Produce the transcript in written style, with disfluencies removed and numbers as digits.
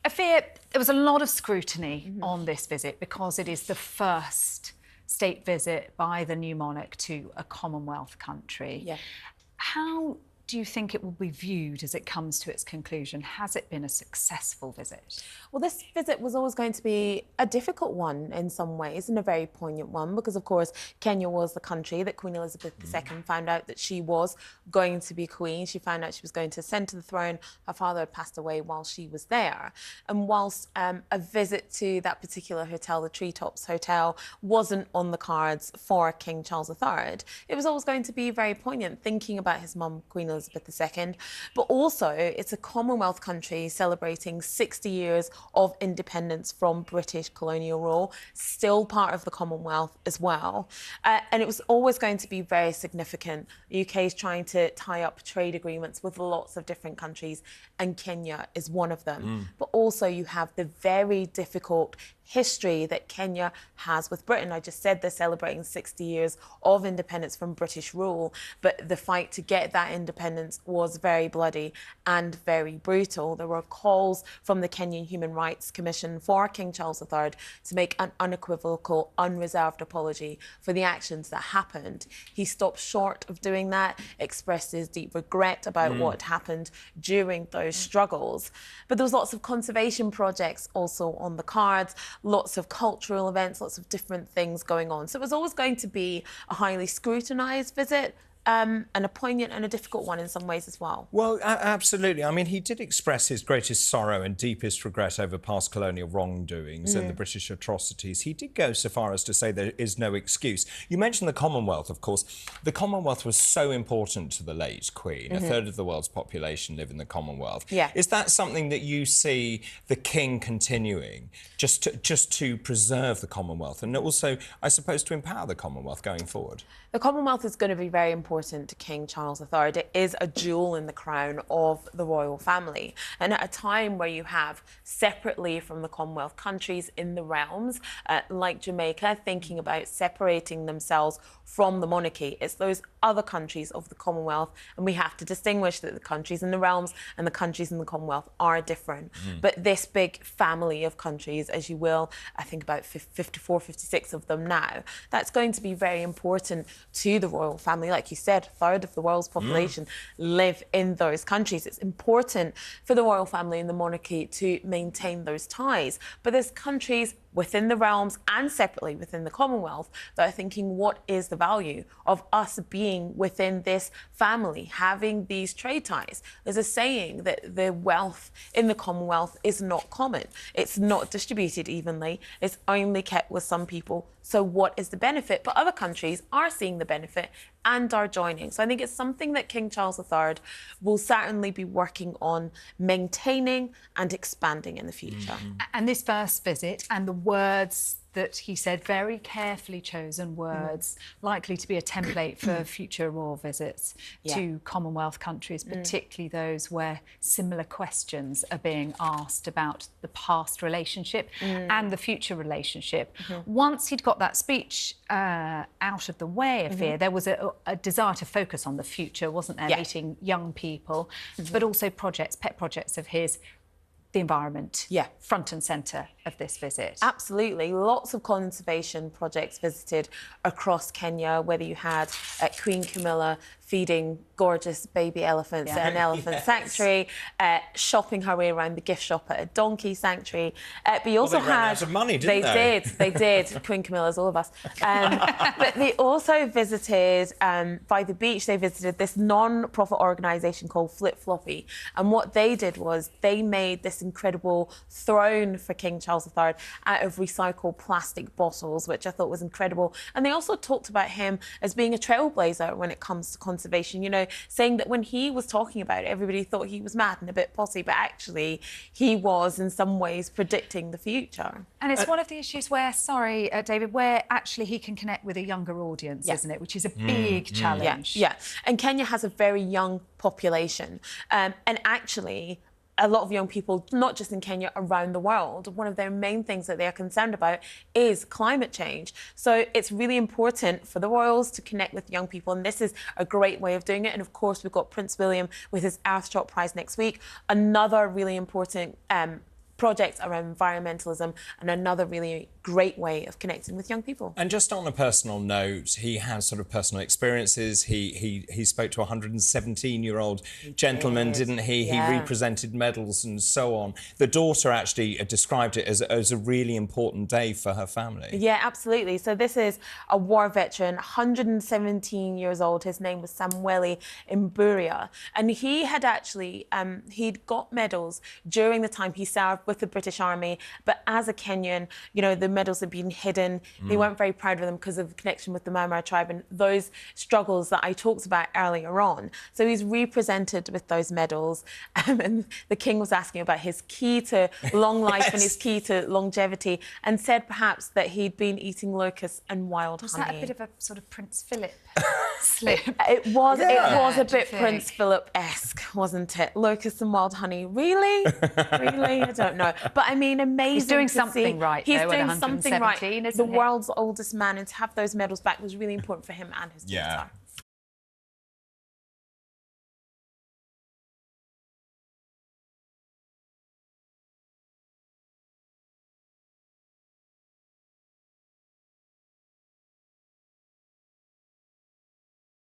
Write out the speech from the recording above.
I fear there was a lot of scrutiny on this visit because it is the first state visit by the new monarch to a Commonwealth country. Yeah. How do you think it will be viewed as it comes to its conclusion? Has it been a successful visit? Well, this visit was always going to be a difficult one in some ways, and a very poignant one, because of course Kenya was the country that Queen Elizabeth II found out that she was going to be queen. She found out she was going to ascend to the throne. Her father had passed away while she was there. And whilst a visit to that particular hotel, the Treetops Hotel, wasn't on the cards for King Charles III, it was always going to be very poignant, thinking about his mum, Queen Elizabeth II, but also it's a Commonwealth country celebrating 60 years of independence from British colonial rule, still part of the Commonwealth as well. And it was always going to be very significant. The UK is trying to tie up trade agreements with lots of different countries, and Kenya is one of them. But also you have the very difficult history that Kenya has with Britain. I just said they're celebrating 60 years of independence from British rule, but the fight to get that independence was very bloody and very brutal. There were calls from the Kenyan Human Rights Commission for King Charles III to make an unequivocal, unreserved apology for the actions that happened. He stopped short of doing that, expressed his deep regret about what happened during those struggles. But there was lots of conservation projects also on the cards, lots of cultural events, lots of different things going on. So it was always going to be a highly scrutinised visit, and a poignant and a difficult one in some ways as well. Well, absolutely. I mean, he did express his greatest sorrow and deepest regret over past colonial wrongdoings and the British atrocities. He did go so far as to say there is no excuse. You mentioned the Commonwealth, of course. The Commonwealth was so important to the late Queen. A third of the world's population live in the Commonwealth. Yeah. Is that something that you see the King continuing, just to preserve the Commonwealth and also, I suppose, to empower the Commonwealth going forward? The Commonwealth is going to be very important to King Charles III. It is a jewel in the crown of the royal family. And at a time where you have, separately from the Commonwealth countries in the realms, like Jamaica, thinking about separating themselves from the monarchy, it's those other countries of the Commonwealth, and we have to distinguish that the countries in the realms and the countries in the Commonwealth are different. But this big family of countries, as you will, I think about 54, 56 of them now, that's going to be very important to the royal family. Like you said, a third of the world's population live in those countries. It's important for the royal family and the monarchy to maintain those ties. But there's countries within the realms and separately within the Commonwealth that are thinking, what is the value of us being within this family, having these trade ties? There's a saying that the wealth in the Commonwealth is not common. It's not distributed evenly. It's only kept with some people. So what is the benefit? But other countries are seeing the benefit and are joining. So I think it's something that King Charles III will certainly be working on maintaining and expanding in the future. And this first visit and the words that he said, very carefully chosen words, likely to be a template for future royal visits to Commonwealth countries, particularly those where similar questions are being asked about the past relationship and the future relationship. Once he'd got that speech out of the way, I fear, there was a desire to focus on the future, wasn't there? Meeting young people, but also projects, pet projects of his, the environment, front and centre of this visit. Absolutely. Lots of conservation projects visited across Kenya, whether you had Queen Camilla feeding gorgeous baby elephants at an elephant sanctuary, shopping her way around the gift shop at a donkey sanctuary. But you also they ran out of money, didn't they? They did. Queen Camilla's all of us. But they also visited, by the beach, they visited this non-profit organisation called Flip Floppy. And what they did was they made this incredible throne for King Charles III out of recycled plastic bottles, which I thought was incredible. And they also talked about him as being a trailblazer when it comes to conservation, you know, saying that when he was talking about it, everybody thought he was mad and a bit possy, but actually he was in some ways predicting the future. And it's one of the issues where, sorry, David, where actually he can connect with a younger audience, isn't it? Which is a big challenge. Yeah. And Kenya has a very young population. And actually, a lot of young people, not just in Kenya, around the world, one of their main things that they're concerned about is climate change. So it's really important for the royals to connect with young people, and this is a great way of doing it. And of course, we've got Prince William with his Earthshot Prize next week, another really important projects around environmentalism, and another really great way of connecting with young people. And just on a personal note, he has sort of personal experiences. He spoke to a 117-year-old gentleman, didn't he? Yeah. He represented medals and so on. The daughter actually described it as a really important day for her family. Yeah, absolutely. So this is a war veteran, 117 years old. His name was Samueli Mburia. And he had actually, he'd got medals during the time he served with the British Army. But as a Kenyan, you know, the medals had been hidden. They weren't very proud of them because of the connection with the Mau tribe and those struggles that I talked about earlier on. So he's represented with those medals. And the king was asking about his key to long life and his key to longevity, and said perhaps that he'd been eating locusts and wild honey. Was that a bit of a sort of Prince Philip slip? It was a bit think? Prince Philip-esque, wasn't it? Locusts and wild honey. Really? Really? I don't know. But I mean, amazing. He's doing to something see. right, He's though, doing at something 117, right. isn't The he? world's oldest man, and to have those medals back was really important for him and his daughter. Yeah.